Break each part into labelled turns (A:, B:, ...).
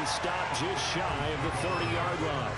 A: he stopped just shy of the 30-yard line.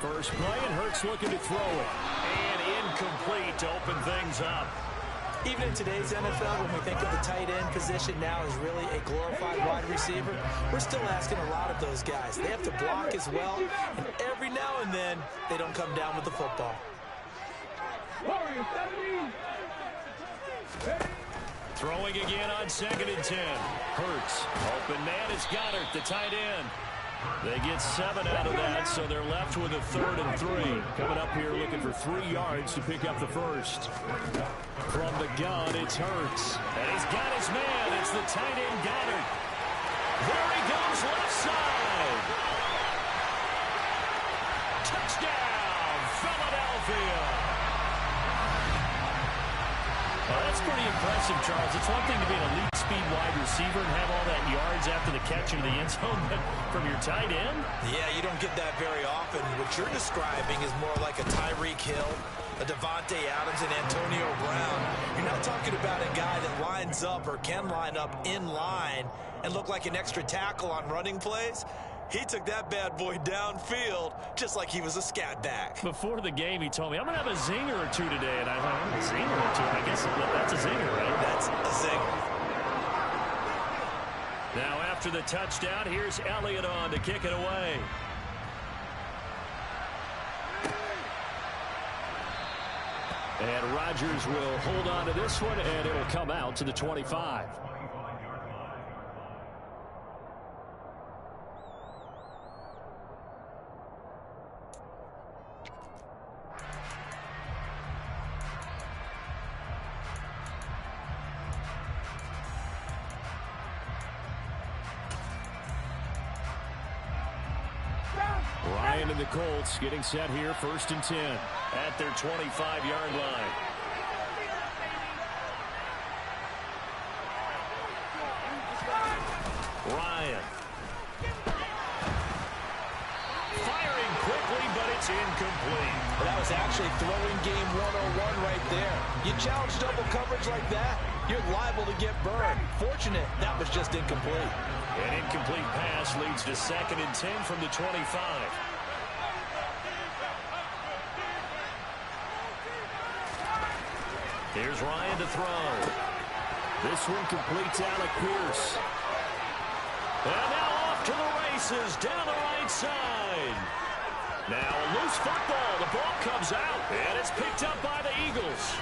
A: First play, and Hurts looking to throw it. And incomplete to open things up.
B: Even in today's NFL, when we think of the tight end position now as really a glorified wide receiver, we're still asking a lot of those guys. They have to block as well, and every now and then, they don't come down with the football.
A: Throwing again on 2nd and 10. Hurts. Open man is Goddard, the tight end. They get 7 out of that, so they're left with a 3rd and 3. Coming up here looking for 3 yards to pick up the first. From the gun, it's Hurts. And he's got his man. It's the tight end, Goddard. There he goes, left side. Touchdown, Philadelphia. That's pretty impressive, Charles. It's one thing to be an elite speed wide receiver and have all that yards after the catch into the end zone, but from your tight end?
B: Yeah, you don't get that very often. What you're describing is more like a Tyreek Hill, a Devontae Adams, and Antonio Brown. You're not talking about a guy that lines up or can line up in line and look like an extra tackle on running plays. He took that bad boy downfield just like he was a scat back.
A: Before the game, he told me, I'm going to have a zinger or two today. And I thought, a zinger or two? I guess that's a zinger, right?
B: That's a zinger.
A: Now, after the touchdown, here's Elliott on to kick it away. And Rodgers will hold on to this one, and it'll come out to the 25. Ryan and the Colts getting set here, 1st and 10 at their 25-yard line. Ryan. Firing quickly, but it's incomplete.
B: Well, that was actually throwing game 101 right there. You challenge double coverage like that, you're liable to get burned. Fortunate, that was just incomplete.
A: An incomplete pass leads to 2nd and 10 from the 25. Here's Ryan to throw. This one completes Alec Pierce. And now off to the races down the right side. Now a loose football. The ball comes out, and it's picked up by the Eagles.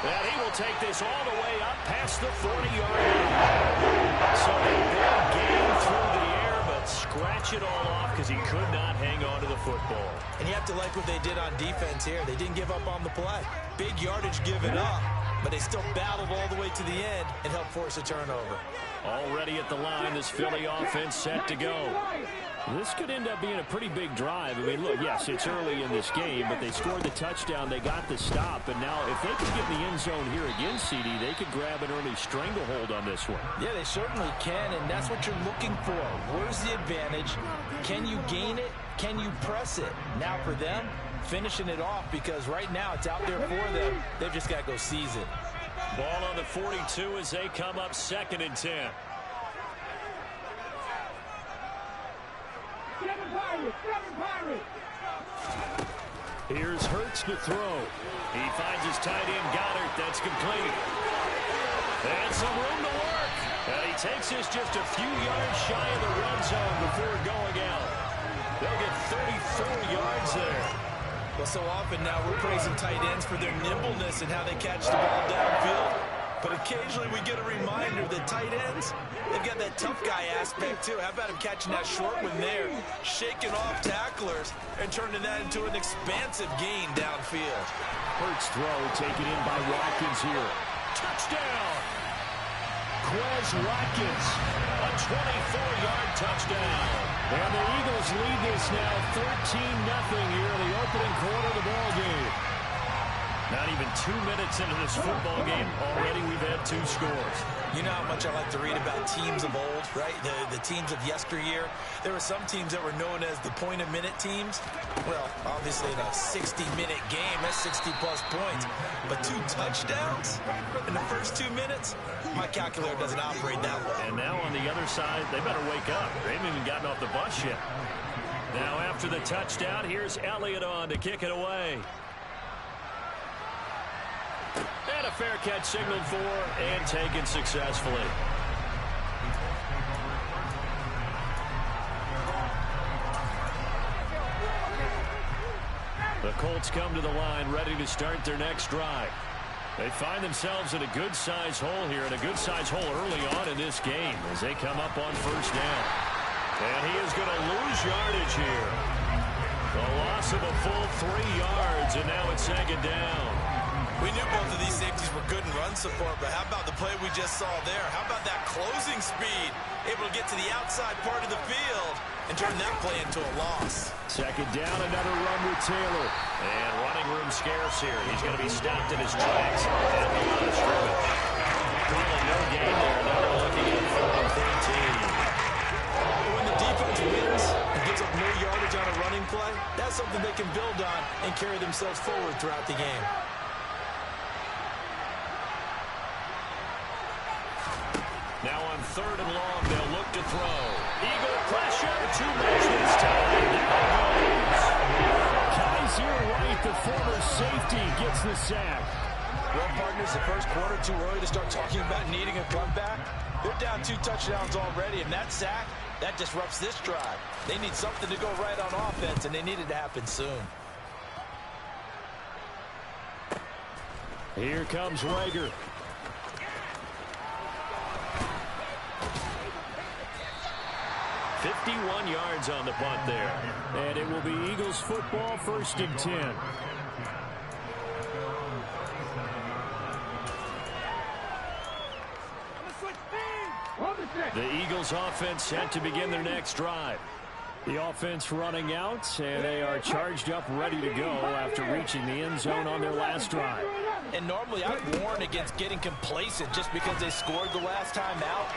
A: And he will take this all the way up past the 40-yard line. So a big gain through the air, but scratch it all off because he could not hang on to the football.
B: And you have to like what they did on defense here. They didn't give up on the play. Big yardage given up, but they still battled all the way to the end and helped force a turnover.
A: Already at the line, this Philly offense set to go. This could end up being a pretty big drive. I mean, look, yes, it's early in this game, but they scored the touchdown. They got the stop. And now if they could get in the end zone here again, CD, they could grab an early stranglehold on this one.
B: Yeah, they certainly can, and that's what you're looking for. Where's the advantage? Can you gain it? Can you press it? Now for them, finishing it off, because right now it's out there for them. They've just got to go seize it.
A: Ball on the 42 as they come up 2nd and 10. Here's Hurts to throw. He finds his tight end, Goddard. That's complete. And some room to work. He takes this just a few yards shy of the red zone before going out. They'll get 34 yards there.
B: Well, so often now we're praising tight ends for their nimbleness and how they catch the ball downfield. But occasionally we get a reminder that tight ends, they've got that tough guy aspect too. How about him catching that short one there, shaking off tacklers, and turning that into an expansive gain downfield.
A: Hurts throw taken in by Watkins here. Touchdown! Quez Watkins, a 24-yard touchdown. And the Eagles lead this now 13-0 here in the opening quarter of the ball game. Not even 2 minutes into this football game, already we've had 2 scores.
B: You know how much I like to read about teams of old, right? The teams of yesteryear. There were some teams that were known as the point-a-minute teams. Well, obviously in a 60-minute game, that's 60-plus points. But 2 touchdowns in the first 2 minutes? My calculator doesn't operate that way.
A: And now on the other side, they better wake up. They haven't even gotten off the bus yet. Now after the touchdown, here's Elliott on to kick it away. And a fair catch signaled for and taken successfully. The Colts come to the line ready to start their next drive. They find themselves in a good-sized hole here, and a good-sized hole early on in this game as they come up on first down. And he is going to lose yardage here. The loss of a full 3 yards, and now it's second down.
B: We knew both of these safeties were good in run support, but how about the play we just saw there? How about that closing speed? Able to get to the outside part of the field and turn that play into a loss.
A: Second down, another run with Taylor. And running room scarce here. He's going to be stopped in his tracks at the line of scrimmage. Probably no gain there. Now we're looking at 4th and 13.
B: When the defense wins and gets up no yardage on a running play, that's something they can build on and carry themselves forward throughout the game.
A: Now on 3rd and long, they'll look to throw. Eagle pressure, 2 men this time. There it goes. Kaiser White, the former safety, gets the sack.
B: Well, partners, the first quarter, too early to start talking about needing a comeback. They're down 2 touchdowns already, and that sack, that disrupts this drive. They need something to go right on offense, and they need it to happen soon.
A: Here comes Rager. "51 yards on the punt there. And it will be Eagles football, 1st and 10. The Eagles offense set to begin their next drive. The offense running out, and they are charged up, ready to go after reaching the end zone on their last drive.
B: And normally I'd warn against getting complacent just because they scored the last time out.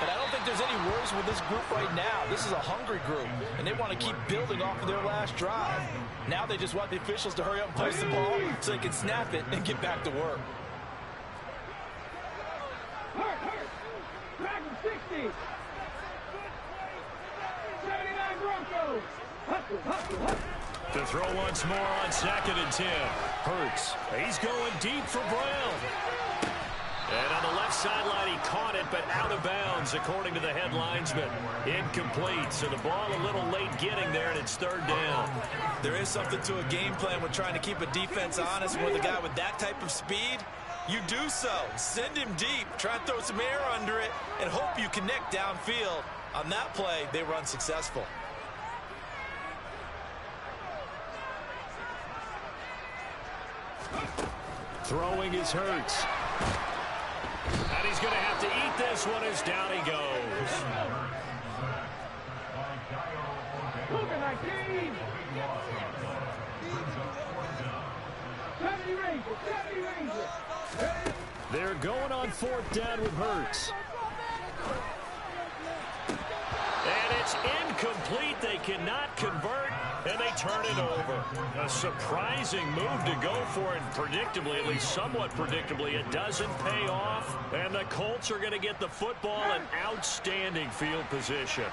B: But I don't think there's any worries with this group right now. This is a hungry group, and they want to keep building off of their last drive. Now they just want the officials to hurry up and place the ball so they can snap it and get back to work.
C: Dragon 60. 79 Broncos. Hustle.
A: To throw once more on 2nd and 10. Hurts. He's going deep for Brown. And on the left sideline, he caught it, but out of bounds, according to the head linesman. Incomplete, so the ball a little late getting there, and it's 3rd down.
B: There is something to a game plan with trying to keep a defense honest. And with a guy with that type of speed, you do so. Send him deep. Try and throw some air under it and hope you connect downfield. On that play, they were unsuccessful.
A: Throwing is Hurts. And he's going to have to eat this one as down he goes.
C: Luka 19. 70 Rangers.
A: They're going on 4th down with Hurts. And it's incomplete. They cannot convert, and they turn it over. A surprising move to go for it. Predictably, at least somewhat predictably, it doesn't pay off. And the Colts are going to get the football in outstanding field position.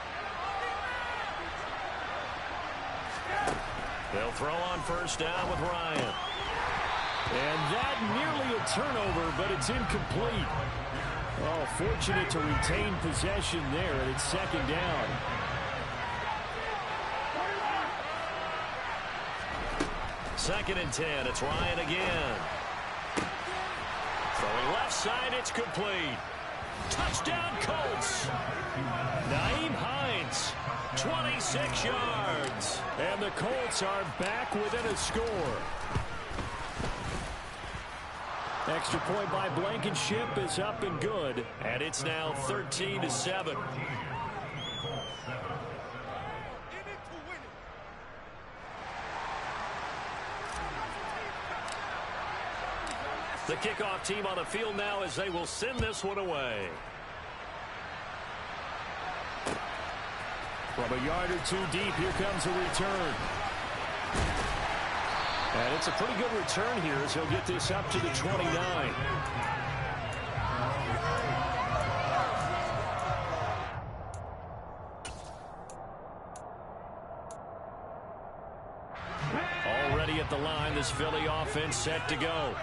A: They'll throw on 1st down with Ryan. And that nearly a turnover, but it's incomplete. Oh, fortunate to retain possession there, and it's 2nd down. Second and 10. It's Ryan again. Throwing left side, it's complete. Touchdown, Colts. Nyheim Hines, 26 yards. And the Colts are back within a score. Extra point by Blankenship is up and good. And it's now 13-7. The kickoff team on the field now as they will send this one away. From a yard or two deep, here comes a return. And it's a pretty good return here as he'll get this up to the 29. Already at the line, this Philly offense set to go.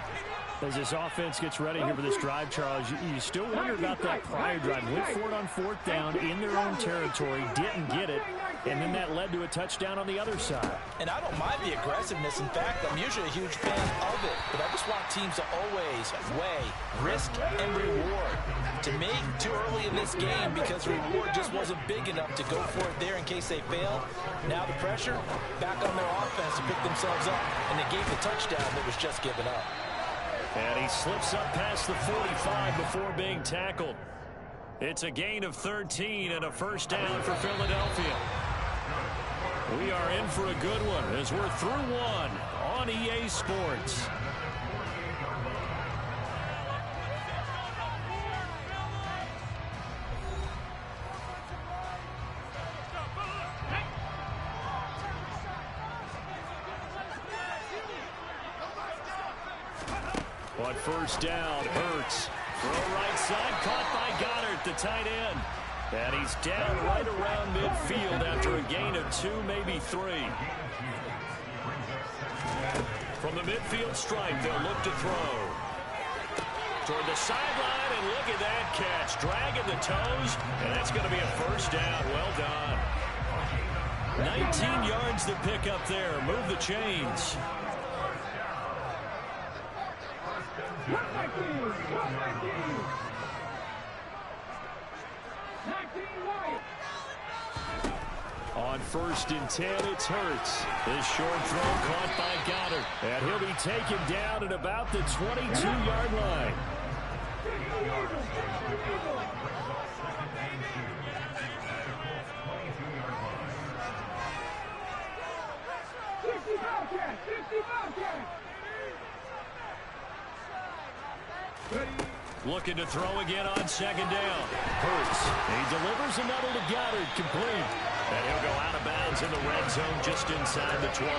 A: As this offense gets ready here for this drive, Charles, you still wonder about that prior drive. Went for it on fourth down in their own territory, didn't get it, and then that led to a touchdown on the other side.
B: And I don't mind the aggressiveness. In fact, I'm usually a huge fan of it, but I just want teams to always weigh risk and reward. To me, too early in this game because the reward just wasn't big enough to go for it there in case they fail. Now the pressure back on their offense to pick themselves up, and they gave the touchdown that was just given up.
A: And he slips up past the 45 before being tackled. It's a gain of 13 and a first down for Philadelphia. We are in for a good one as we're through one on EA Sports. On first down, Hurts. Throw right side, caught by Goddard, the tight end. And he's down right around midfield after a gain of 2, maybe 3. From the midfield stripe, they'll look to throw. Toward the sideline, and look at that catch. Dragging the toes, and that's going to be a first down. Well done. 19 yards to pick up there. Move the chains. On first and 10, it's Hurts. His short throw caught by Goddard. And he'll be taken down at about the 22-yard line. Looking to throw again on second down. Hurts. He delivers another to Goddard, complete. And he'll go out of bounds in the red zone just inside the 20.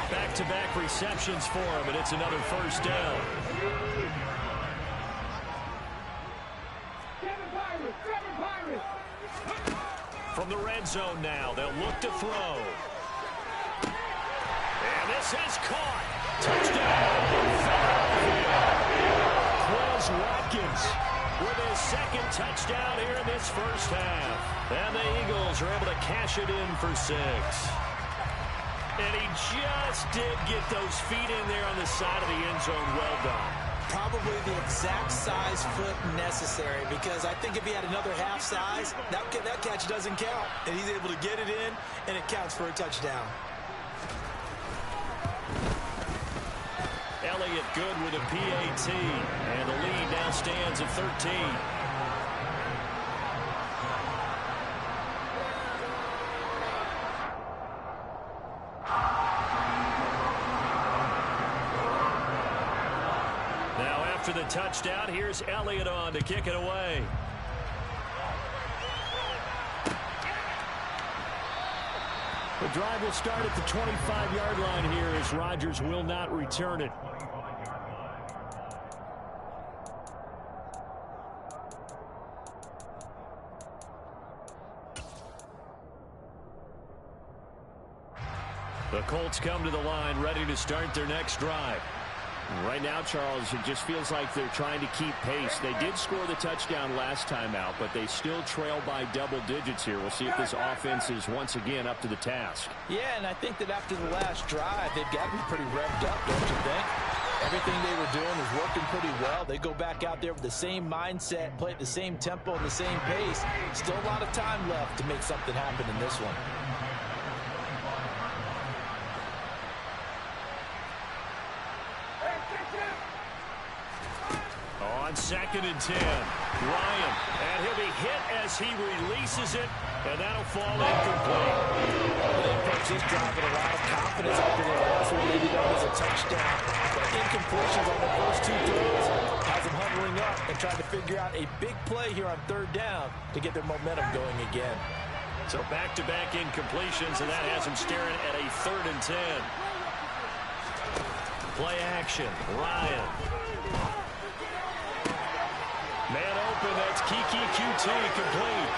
A: Back-to-back receptions for him, and it's another first down. From the red zone now, they'll look to throw. And this is caught. Touchdown. Watkins with his second touchdown here in this first half. And the Eagles are able to cash it in for 6. And he just did get those feet in there on the side of the end zone. Well done.
B: Probably the exact size foot necessary, because I think if he had another half size, that catch doesn't count. And he's able to get it in, and it counts for a touchdown.
A: Elliott good with a PAT, and the lead now stands at 13. Now after the touchdown, here's Elliott on to kick it away. The drive will start at the 25-yard line here as Rodgers will not return it. The Colts come to the line ready to start their next drive. Right now, Charles, it just feels like they're trying to keep pace. They did score the touchdown last time out, but they still trail by double digits here. We'll see if this offense is once again up to the task.
B: Yeah, and I think that after the last drive, they've got to be pretty revved up, don't you think? Everything they were doing was working pretty well. They go back out there with the same mindset, play at the same tempo and the same pace. Still a lot of time left to make something happen in this one.
A: On 2nd and 10, Ryan, and he'll be hit as he releases it, and that'll fall incomplete.
B: They approach this drive with a lot of confidence after their last one, maybe known as a touchdown. But incompletions on the first two throws has them huddling up and trying to figure out a big play here on 3rd down to get their momentum going again.
A: So back-to-back incompletions, and that has them staring at a 3rd and 10. Play action, Ryan. Man open, that's Kiki QT complete.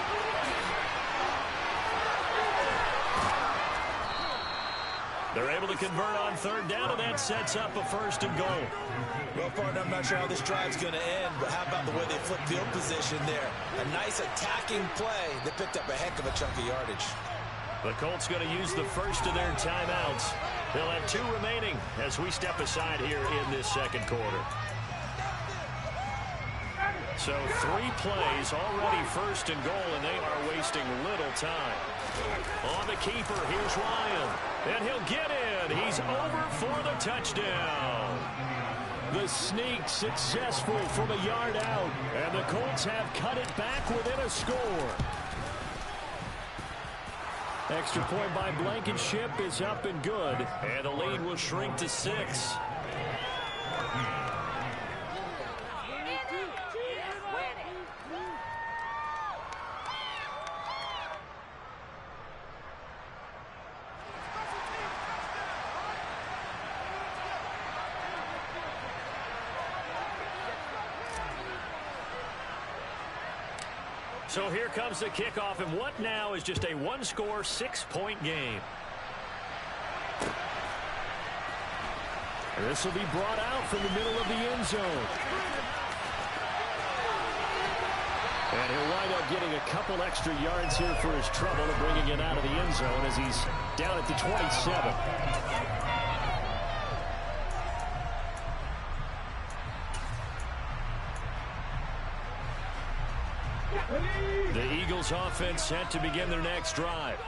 A: They're able to convert on 3rd down, and that sets up a 1st and goal.
B: Well, partner, I'm not sure how this drive's going to end, but how about the way they flip field position there? A nice attacking play that picked up a heck of a chunk of yardage.
A: The Colts going to use the first of their timeouts. They'll have 2 remaining as we step aside here in this 2nd quarter. So 3 plays, already 1st and goal, and they are wasting little time. On the keeper, here's Ryan, and he'll get in. He's over for the touchdown. The sneak successful from a yard out, and the Colts have cut it back within a score. Extra point by Blankenship is up and good, and the lead will shrink to 6. So here comes the kickoff, and what now is just a 1-score, 6-point game. This will be brought out from the middle of the end zone. And he'll wind up getting a couple extra yards here for his trouble and bringing it out of the end zone as he's down at the 27. The Eagles offense set to begin their next drive.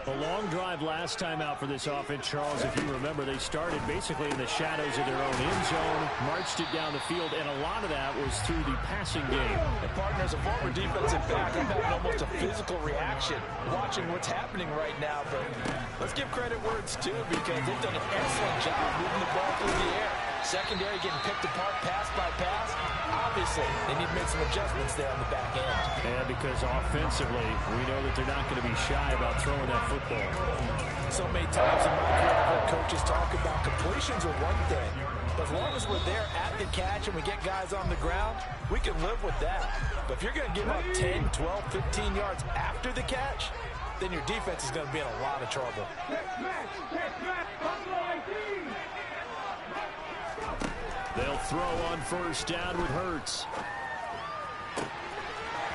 A: A long drive last time out for this offense, Charles. If you remember, they started basically in the shadows of their own end zone, marched it down the field, and a lot of that was through the passing game.
B: And partner, as a former defensive back, I'm having almost a physical reaction watching what's happening right now. But let's give credit where it's due, because they've done an excellent job moving the ball through the air. Secondary getting picked apart pass by pass. Obviously, they need to make some adjustments there on the back end.
A: And because offensively, we know that they're not going to be shy about throwing that football.
B: So many times in my career, I've heard coaches talk about completions are one thing. But as long as we're there at the catch and we get guys on the ground, we can live with that. But if you're going to give up 10, 12, 15 yards after the catch, then your defense is going to be in a lot of trouble.
A: They'll throw on 1st down with Hurts.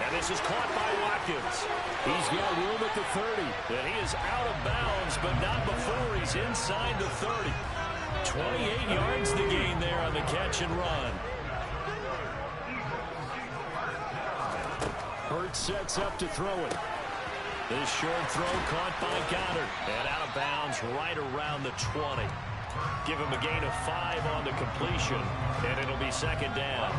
A: And this is caught by Watkins. He's got room at the 30. And he is out of bounds, but not before he's inside the 30. 28 yards the gain there on the catch and run. Hurts sets up to throw it. This short throw caught by Goddard. And out of bounds right around the 20. Give him a gain of 5 on the completion, and it'll be 2nd down.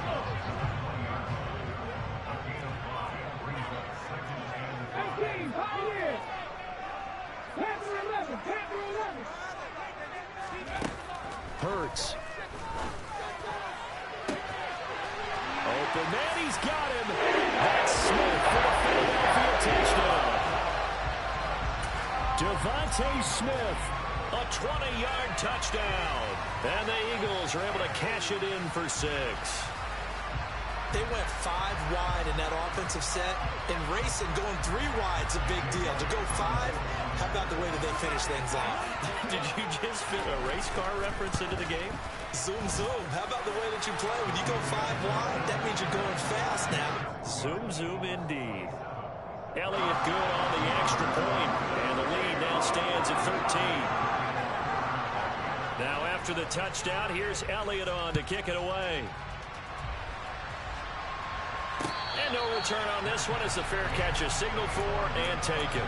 A: Hurts. Open man, he's got him. That's Smith for the Philadelphia touchdown. Devontae Smith. A 20-yard touchdown. And the Eagles are able to cash it in for 6.
B: They went 5 wide in that offensive set, and racing going 3 wide's a big deal. To go 5, how about the way that they finish things off?
A: Did you just fit a race car reference into the game?
B: Zoom, zoom. How about the way that you play? When you go 5 wide, that means you're going fast now.
A: Zoom, zoom indeed. Elliott good on the extra point, and the lead now stands at 13. Now after the touchdown, here's Elliott on to kick it away. And no return on this one as the fair catch is signaled for and taken.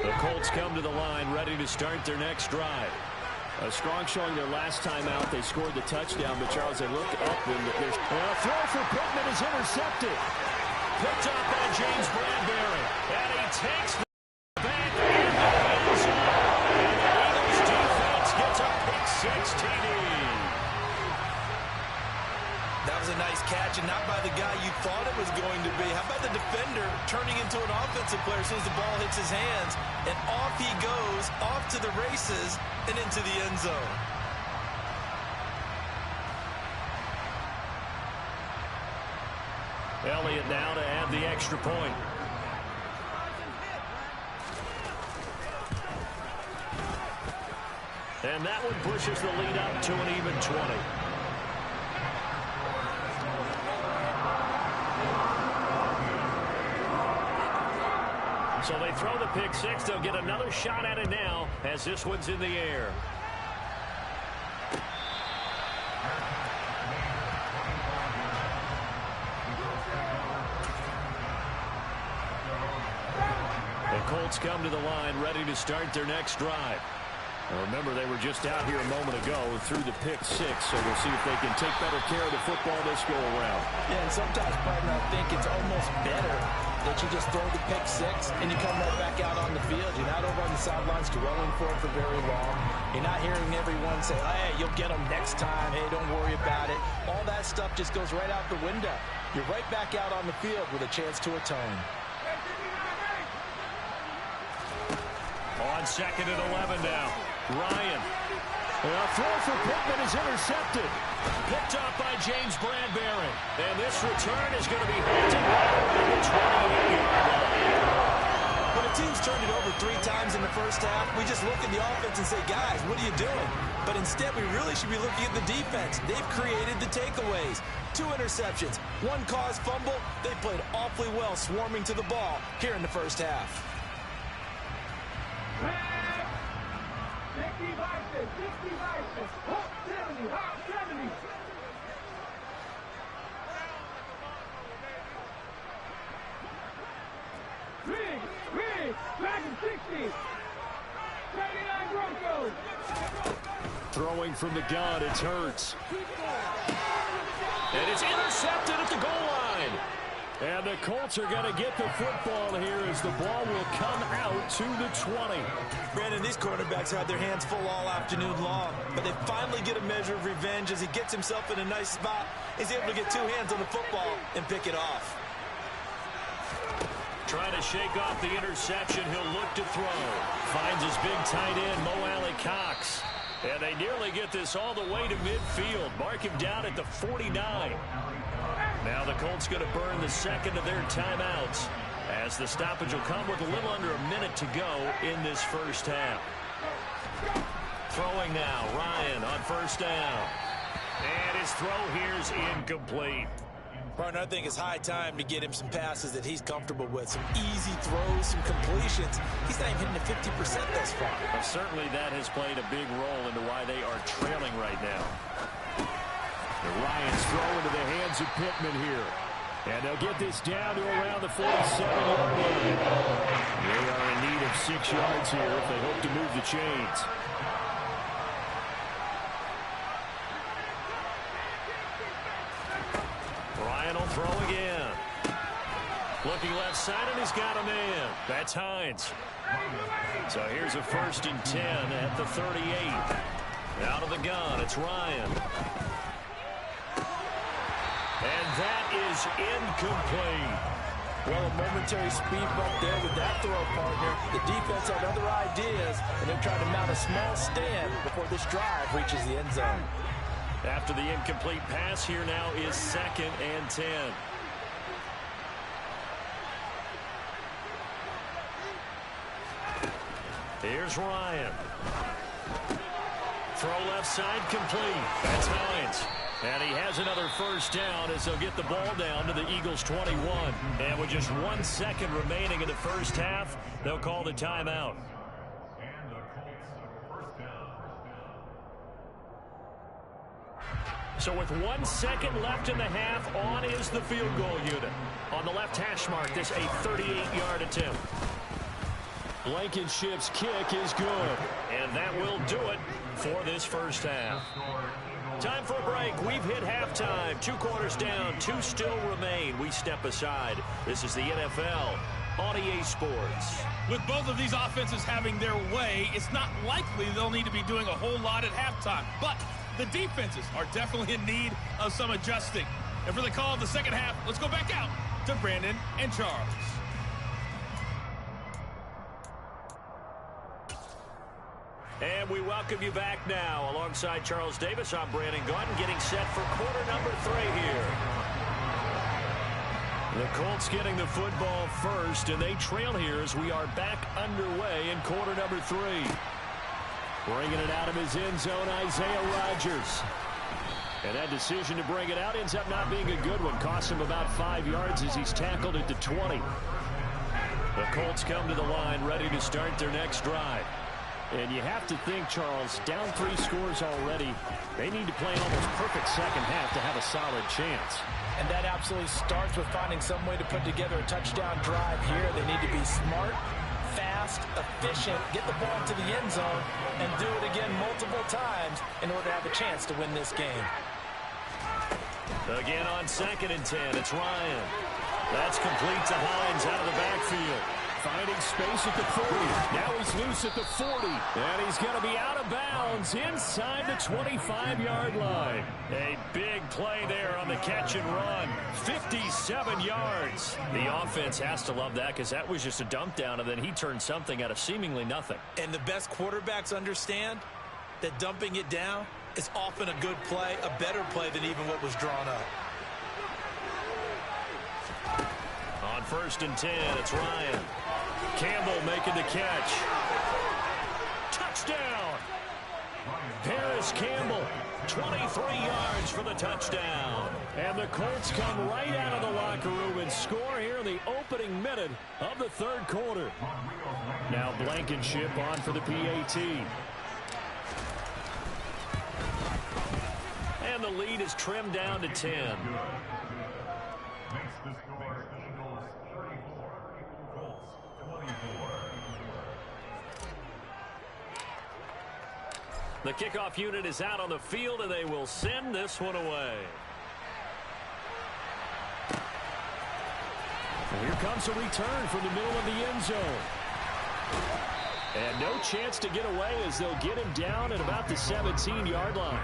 A: The Colts come to the line ready to start their next drive. A strong showing their last time out. They scored the touchdown, but Charles, they look up and there's a throw for Pittman is intercepted. Picked up by James Bradbury. And he takes the back in the end zone. And the Eagles defense gets a pick-6 TD.
B: That was a nice catch, and not by the guy you thought it was going to be. How about the defender turning into an offensive player as soon as the ball hits his hands, and off he goes, off to the races, and into the end zone.
A: Elliott now to add the extra point. And that one pushes the lead up to an even 20. So they throw the pick-6. They'll get another shot at it now as this one's in the air. The Colts come to the line ready to start their next drive. Now remember, they were just out here a moment ago through the pick-6, so we'll see if they can take better care of the football this go-around.
D: Yeah, and sometimes, partner, I think it's almost better that you just throw the pick-6 and you come right back out on the field. You're not over on the sidelines dwelling for it for very long. You're not hearing everyone say, hey, you'll get them next time. Hey, don't worry about it. All that stuff just goes right out the window. You're right back out on the field with a chance to atone.
A: On 2nd and 11 now. Ryan. A throw for Pittman is intercepted. Picked up by James Bradbury. And this return is going to be halted right around the 28-yard line.
B: When a team's turned it over 3 times in the first half, we just look at the offense and say, guys, what are you doing? But instead, we really should be looking at the defense. They've created the takeaways. 2 interceptions, 1 caused fumble. They played awfully well swarming to the ball here in the first half.
C: 60 vices, hot 70, hot 70. Big, back in 60. 79 Broncos.
A: Throwing from the gun, it's Hurts. And it's intercepted at the goal line. And the Colts are going to get the football here as the ball will come out to the 20.
B: Brandon, these quarterbacks had their hands full all afternoon long, but they finally get a measure of revenge as he gets himself in a nice spot. He's able to get 2 hands on the football and pick it off.
A: Trying to shake off the interception. He'll look to throw. Finds his big tight end, Mo Alley-Cox. And they nearly get this all the way to midfield. Mark him down at the 49. Now the Colts going to burn the 2nd of their timeouts as the stoppage will come with a little under a minute to go in this first half. Throwing now, Ryan on 1st down. And his throw here's incomplete.
B: Partner, I think it's high time to get him some passes that he's comfortable with. Some easy throws, some completions. He's not even hitting the 50% thus far.
A: Well, certainly that has played a big role into why they are trailing right now. And Ryan's throw into the hands of Pittman here. And they'll get this down to around the 47-yard line. They are in need of 6 yards here if they hope to move the chains. Ryan will throw again. Looking left side, and he's got a man. That's Hines. So here's a 1st and 10 at the 38. Out of the gun, it's Ryan. And that is is incomplete.
D: Well, a momentary speed bump there with that throw, partner. The defense had other ideas, and they're trying to mount a small stand before this drive reaches the end zone.
A: After the incomplete pass, here now is 2nd and 10. Here's Ryan. Throw left side complete. That's Hines. And he has another first down as they'll get the ball down to the Eagles' 21. And with just 1 second remaining in the first half, they'll call the timeout. So with 1 second left in the half, on is the field goal unit. On the left hash mark, this a 38-yard attempt. Blankenship's kick is good. And that will do it for this first half. Time for a break. We've hit halftime. 2 quarters down. 2 still remain. We step aside. This is the NFL on EA Sports.
E: With both of these offenses having their way, it's not likely they'll need to be doing a whole lot at halftime. But the defenses are definitely in need of some adjusting. And for the call of the second half, let's go back out to Brandon and Charles.
A: And we welcome you back now. Alongside Charles Davis, I'm Brandon Gaudin, getting set for quarter number 3 here. The Colts getting the football first, and they trail here as we are back underway in quarter number 3. Bringing it out of his end zone, Isaiah Rodgers. And that decision to bring it out ends up not being a good one. Cost him about 5 yards as he's tackled at the 20. The Colts come to the line, ready to start their next drive. And you have to think, Charles, down 3 scores already. They need to play an almost perfect second half to have a solid chance.
D: And that absolutely starts with finding some way to put together a touchdown drive here. They need to be smart, fast, efficient, get the ball to the end zone, and do it again multiple times in order to have a chance to win this game.
A: Again on 2nd and 10, it's Ryan. That's complete to Hines out of the backfield. Finding space at the 40. Now he's loose at the 40. And he's going to be out of bounds inside the 25-yard line. A big play there on the catch and run. 57 yards. The offense has to love that because that was just a dump down, and then he turned something out of seemingly nothing.
B: And the best quarterbacks understand that dumping it down is often a good play, a better play than even what was drawn up.
A: On 1st and 10, it's Ryan. Campbell making the catch. Touchdown! Paris Campbell, 23 yards for the touchdown. And the Colts come right out of the locker room and score here in the opening minute of the 3rd quarter. Now Blankenship on for the PAT. And the lead is trimmed down to 10. The kickoff unit is out on the field, and they will send this one away. And here comes a return from the middle of the end zone. And no chance to get away as they'll get him down at about the 17-yard line.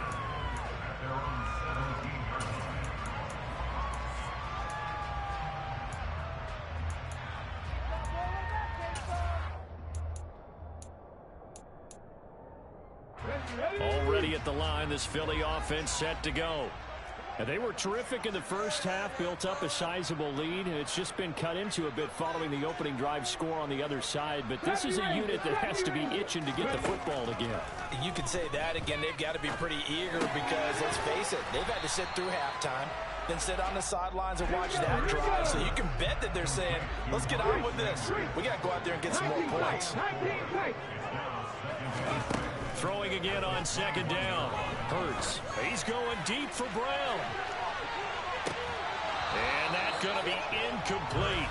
A: Already at the line, this Philly offense set to go. And they were terrific in the first half, built up a sizable lead, and it's just been cut into a bit following the opening drive score on the other side. But this is a unit that has to be itching to get the football again.
D: You could say that again. They've got to be pretty eager because, let's face it, they've had to sit through halftime, then sit on the sidelines and watch that drive. So you can bet that they're saying, let's get on with this. We got to go out there and get some more points.
A: Throwing again on 2nd down. Hurts. He's going deep for Brown. And that's going to be incomplete.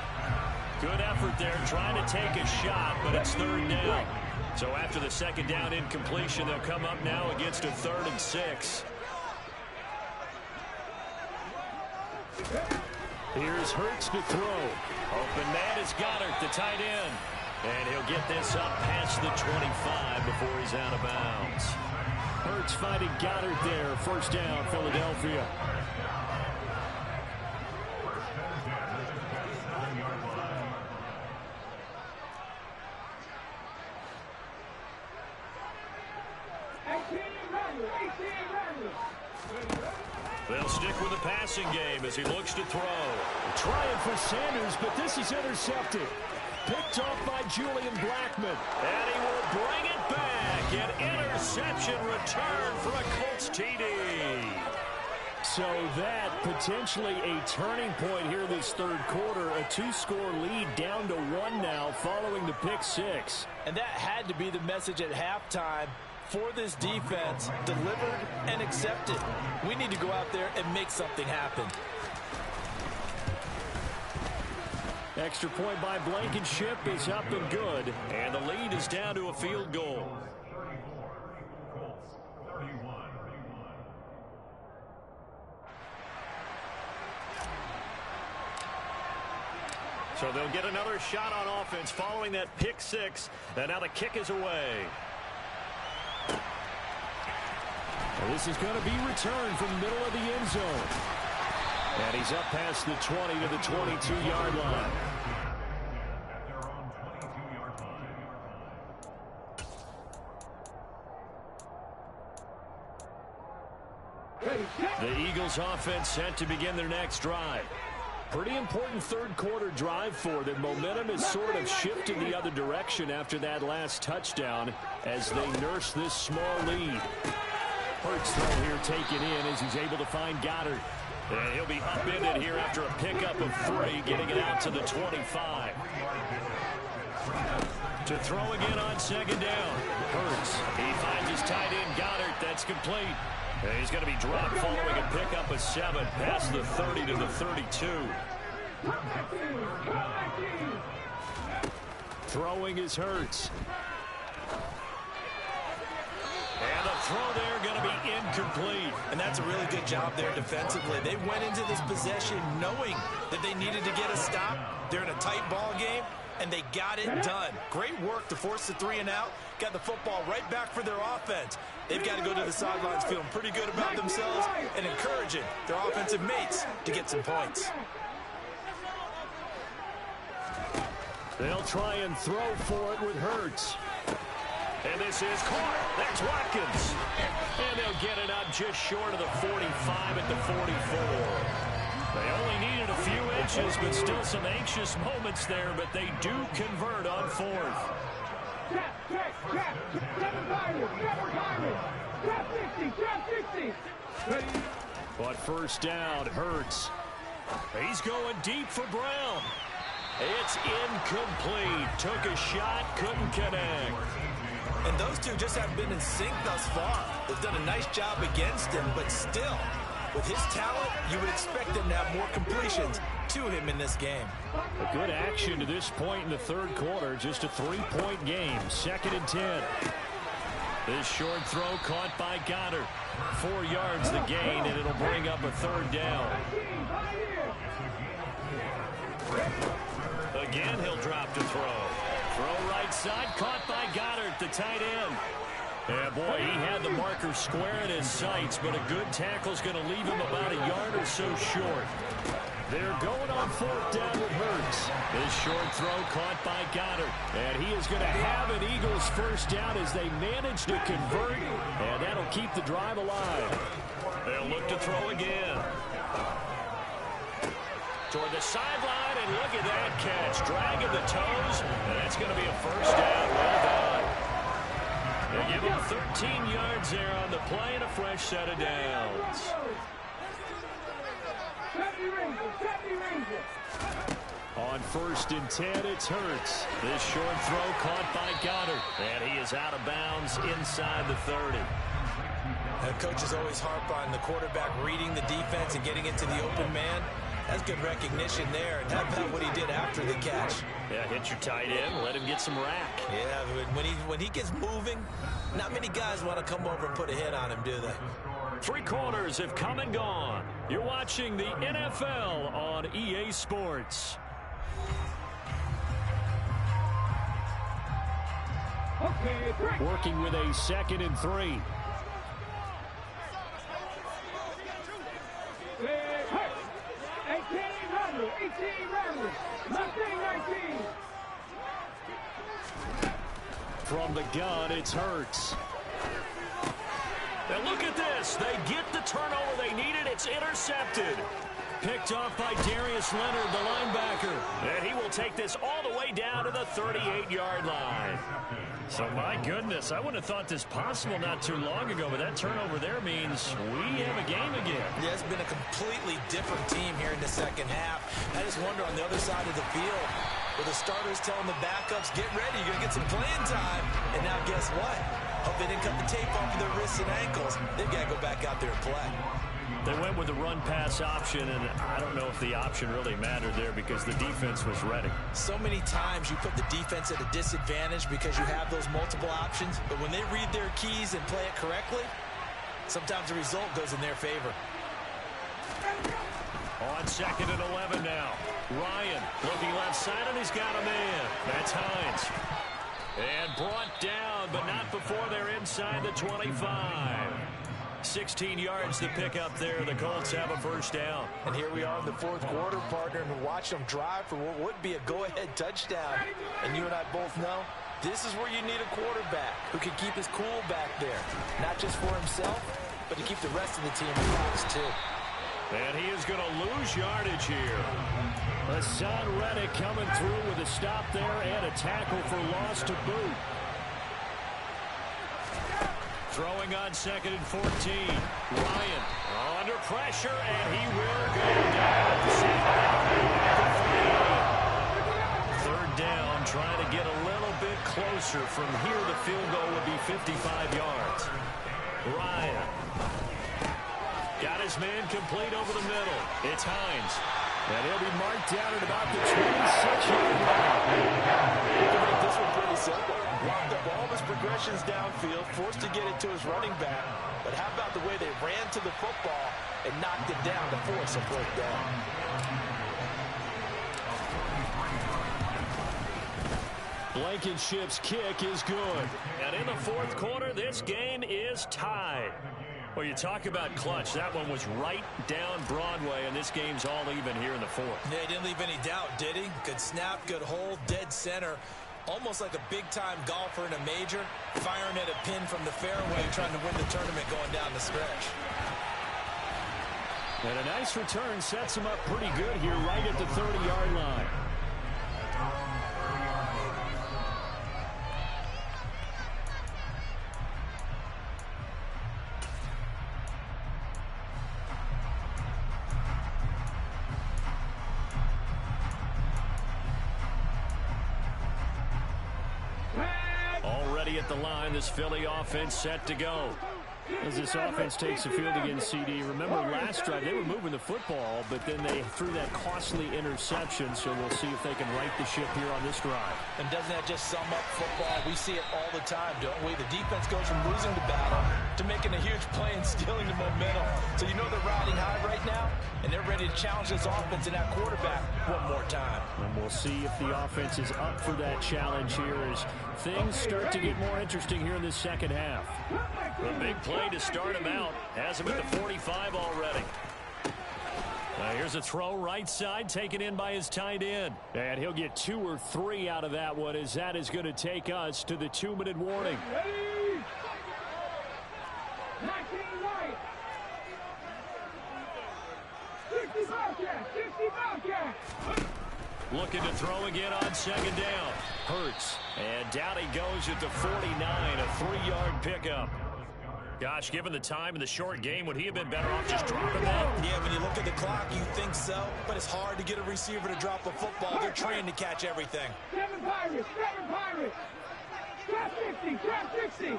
A: Good effort there trying to take a shot, but it's 3rd down. So after the 2nd down incompletion, they'll come up now against a 3rd and 6. Here's Hurts to throw. Open man is Goddard, the tight end. And he'll get this up past the 25 before he's out of bounds. Hurts finding Goddard there. 1st down, Philadelphia. They'll stick with the passing game as he looks to throw.
F: Trying for Sanders, but this is intercepted. Picked off by Julian Blackmon.
A: And he will bring it back. An interception return for a Colts TD.
F: So that potentially a turning point here this third quarter. A 2-score lead down to 1 now following the pick 6.
D: And that had to be the message at halftime for this defense. Delivered and accepted. We need to go out there and make something happen.
F: Extra point by Blankenship is up and good.
A: And the lead is down to a field goal. So they'll get another shot on offense following that pick 6. And now the kick is away.
F: Well, this is going to be returned from the middle of the end zone. And he's up past the 20 to the 22-yard line.
A: The Eagles offense set to begin their next drive.
F: Pretty important third quarter drive for them. Momentum has sort of shifted the other direction after that last touchdown as they nurse this small lead. Hurts throw here taken in as he's able to find Goddard.
A: And he'll be upended here after a pickup of 3, getting it out to the 25. To throw again on second down. Hurts. He finds his tight end Goddard. That's complete. And he's going to be dropped following a pickup of 7 past the 30 to the 32.
F: Throwing is Hurts.
A: And the throw there going to be incomplete.
B: And that's a really good job there defensively. They went into this possession knowing that they needed to get a stop. They're in a tight ball game, and they got it done. Great work to force the 3 and out. Got the football right back for their offense. They've got to go to the sidelines feeling pretty good about themselves and encouraging their offensive mates to get some points.
F: They'll try and throw for it with Hurts.
A: And this is caught. That's Watkins. And they'll get it up just short of the 45 at the 44. They only needed a few inches, but still some anxious moments there, but they do convert on 4th.
F: But first down, Hurts.
A: He's going deep for Brown. It's incomplete. Took a shot, couldn't connect.
B: And those two just haven't been in sync thus far. They've done a nice job against him, but still, with his talent, you would expect them to have more completions to him in this game.
F: A good action to this point in the third quarter. Just a 3-point game. 2nd and 10.
A: This short throw caught by Goddard. 4 yards the gain, and it'll bring up a 3rd down. Again, he'll drop to throw. Throw right side, caught by Goddard, the tight end. Yeah, boy, he had the marker square in his sights, but a good tackle's going to leave him about a yard or so short. They're going on 4th down with Hurts. This short throw caught by Goddard. And he is going to have an Eagles first down as they manage to convert. And that'll keep the drive alive. They'll look to throw again. Toward the sideline, and look at that catch. Dragging the toes, and that's going to be a first down. Well done. They give him 13 yards there on the play and a fresh set of downs. On 1st and 10, it's Hurts. This short throw caught by Goddard, and he is out of bounds inside the 30.
B: And coaches always harp on the quarterback reading the defense and getting into the open man. That's good recognition there, and how about what he did after the catch?
A: Yeah, hit your tight end, let him get some rack.
B: Yeah, when he gets moving, not many guys want to come over and put a hit on him, do they?
A: 3 quarters have come and gone. You're watching the NFL on EA Sports.
F: Working with a 2nd and 3. From the gun, it's Hurts. And look at this. They get the turnover they needed. It's intercepted. Picked off by Darius Leonard, the linebacker. And he will take this all the way down to the 38-yard line. So, my goodness, I wouldn't have thought this possible not too long ago, but that turnover there means we have a game again.
B: Yeah, it's been a completely different team here in the second half. I just wonder on the other side of the field, where the starters telling the backups, get ready, you're going to get some playing time. And now guess what? Hope they didn't cut the tape off of their wrists and ankles. They've got to go back out there and play.
F: They went with the run-pass option, and I don't know if the option really mattered there because the defense was ready.
B: So many times you put the defense at a disadvantage because you have those multiple options, but when they read their keys and play it correctly, sometimes the result goes in their favor.
F: On 2nd and 11 now. Ryan looking left side, and he's got a man. That's Hines. And brought down, but not before they're inside the 25. 16 yards to pick up there. The Colts have a first down.
B: And here we are in the fourth quarter, partner, and watch them drive for what would be a go-ahead touchdown. And you and I both know this is where you need a quarterback who can keep his cool back there. Not just for himself, but to keep the rest of the team relaxed, too.
F: And he is going to lose yardage here. Hassan Reddick coming through with a stop there and a tackle for loss to boot. Throwing on 2nd and 14. Ryan under pressure, and he will go down. 3rd down, trying to get a little bit closer. From here, the field goal would be 55 yards. Ryan got his man complete over the middle. It's Hines. And he'll be marked down at about the 26-yard line.
B: You can make this one pretty simple. Locked up all of his progressions downfield, forced to get it to his running back. But how about the way they ran to the football and knocked it down to force a fourth down?
F: Blankenship's kick is good. And in the fourth quarter, this game is tied. Well, you talk about clutch. That one was right down Broadway, and this game's all even here in the fourth.
B: Yeah, he didn't leave any doubt, did he? Good snap, good hold, dead center. Almost like a big-time golfer in a major, firing at a pin from the fairway, trying to win the tournament going down the stretch.
F: And a nice return sets him up pretty good here right at the 30-yard line. Already at the line, this Philly offense set to go. As this offense takes the field again, CD, remember last drive they were moving the football, but then they threw that costly interception, so we'll see if they can right the ship here on this drive.
B: And doesn't that just sum up football? We see it all the time, don't we? The defense goes from losing the battle to making a huge play and stealing the momentum. So you know they're riding high right now, and they're ready to challenge this offense and that quarterback one more time.
F: And we'll see if the offense is up for that challenge here as things start to get more interesting here in this second half. A big play to start him out. Has him at the 45 already. Here's a throw right side taken in by his tight end. And he'll get 2 or 3 out of that one as that is going to take us to the 2-minute warning. Looking to throw again on 2nd down. Hurts. And down he goes at the 49, a 3-yard pickup. Gosh, given the time in the short game, would he have been better off just dropping that?
B: Yeah, when you look at the clock, you think so. But it's hard to get a receiver to drop a football. They're trained to catch everything.
C: 7 Pirates, 7 Pirates. Trap 50, trap 60.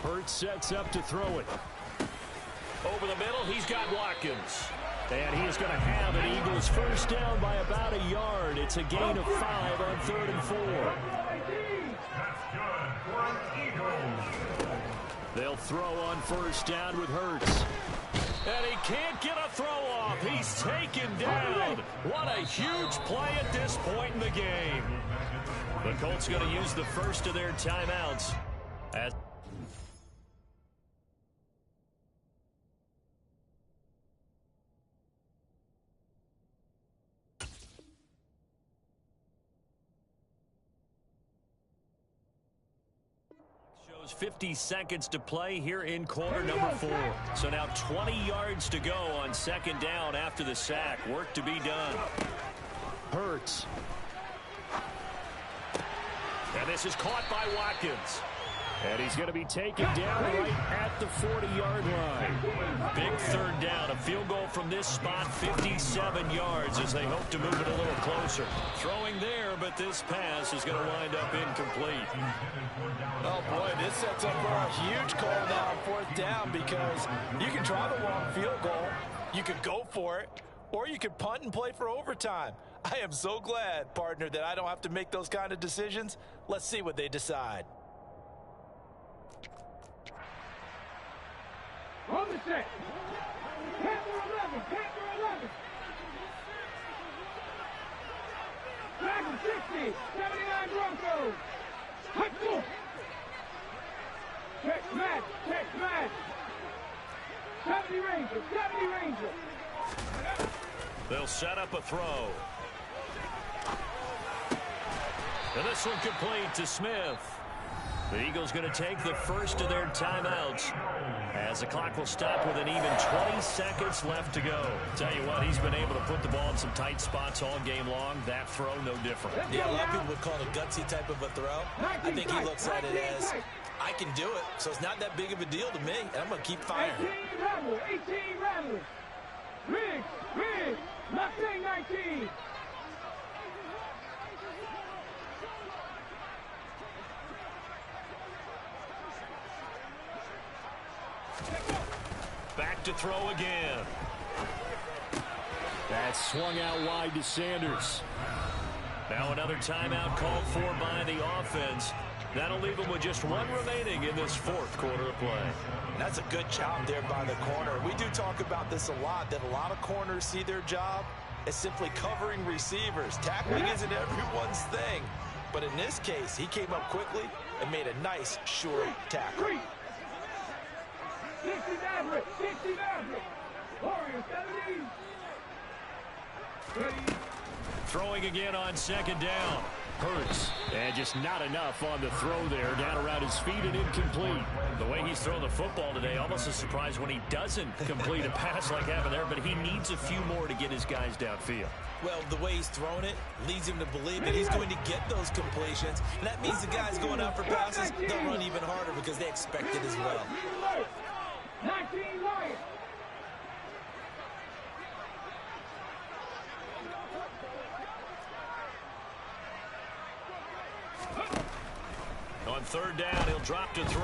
F: Hurts sets up to throw it. Over the middle, he's got Watkins. And he is going to have an Eagles first down by about a yard. It's a gain of 5 on 3rd and 4. They'll throw on first down with Hurts. And he can't get a throw off. He's taken down. What a huge play at this point in the game. The Colts going to use the first of their timeouts.
A: 50 seconds to play here in quarter number 4. So now 20 yards to go on second down after the sack. Work to be done.
F: Hurts.
A: And this is caught by Watkins.
F: And he's going to be taken down right at the 40-yard line.
A: Big third down. A field goal from this spot, 57 yards as they hope to move it a little closer. Throwing there, but this pass is going to wind up incomplete.
D: Oh, boy, this sets up for a huge call now on fourth down because you can try the long field goal, you could go for it, or you could punt and play for overtime. I am so glad, partner, that I don't have to make those kind of decisions. Let's see what they decide.
C: On the set. Panther 11. Panther 11. Dragon 60. 79 Broncos. Hut full. Check match. Check match. 70 Ranger. 70 Ranger.
A: They'll set up a throw. And this one complete to Smith. The Eagles going to take the first of their timeouts as the clock will stop with an even 20 seconds left to go. Tell you what, he's been able to put the ball in some tight spots all game long. That throw, no different.
B: Yeah, a lot of people would call it a gutsy type of a throw. I think he looks at it as, I can do it, so it's not that big of a deal to me, and I'm going to keep firing.
C: 18 Rebel. 18 Rebel. Riggs. Riggs. Mustang 19.
A: Back to throw again.
F: That's swung out wide to Sanders.
A: Now another timeout called for by the offense. That'll leave them with just one remaining in this fourth quarter of play.
D: That's a good job there by the corner. We do talk about this a lot, that a lot of corners see their job as simply covering receivers. Tackling isn't everyone's thing. But in this case, he came up quickly and made a nice, short tackle.
C: 60 Maverick. 60 Maverick. Warriors 70.
A: Throwing again on second down.
F: Hurts. And just not enough on the throw there. Down around his feet and incomplete.
A: The way he's thrown the football today, almost a surprise when he doesn't complete a pass like happened there, but he needs a few more to get his guys downfield.
B: Well, the way he's thrown it leads him to believe that he's going to get those completions. And that means the guys going out for passes, they'll run even harder because they expect it as well.
C: 19 Lions.
A: On third down, he'll drop to throw.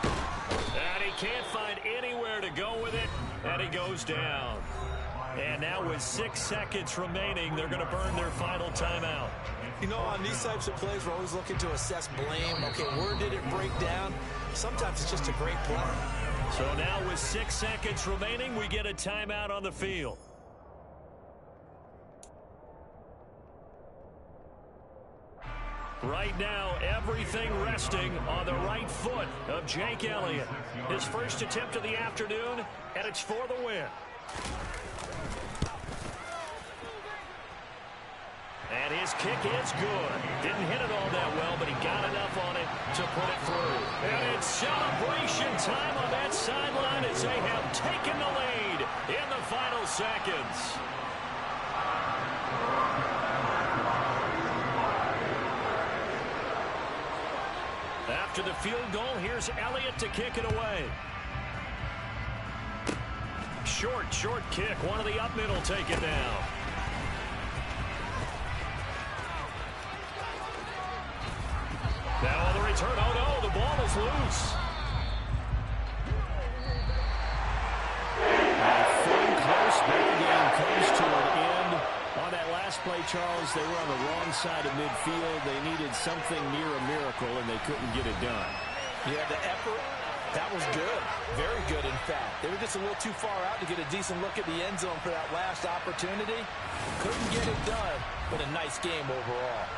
A: And he can't find anywhere to go with it, and he goes down. And now with 6 seconds remaining, they're going to burn their final timeout.
B: You know, on these types of plays, we're always looking to assess blame. Okay, where did it break down? Sometimes it's just a great play.
A: So now with 6 seconds remaining, we get a timeout on the field. Right now, everything resting on the right foot of Jake Elliott. His first attempt of the afternoon, and it's for the win. And his kick is good. Didn't hit it all that well, but he got enough on it to put it through. And it's celebration time on that sideline as they have taken the lead in the final seconds. After the field goal, here's Elliott to kick it away. Short kick. One of the up middle take it now. Now on the return, oh no, the ball is loose.
F: A fun, close ball game comes to an end. On that last play, Charles, they were on the wrong side of midfield. They needed something near a miracle, and they couldn't get it done.
D: Yeah, the effort, that was good. Very good, in fact. They were just a little too far out to get a decent look at the end zone for that last opportunity. Couldn't get it done, but a nice game overall.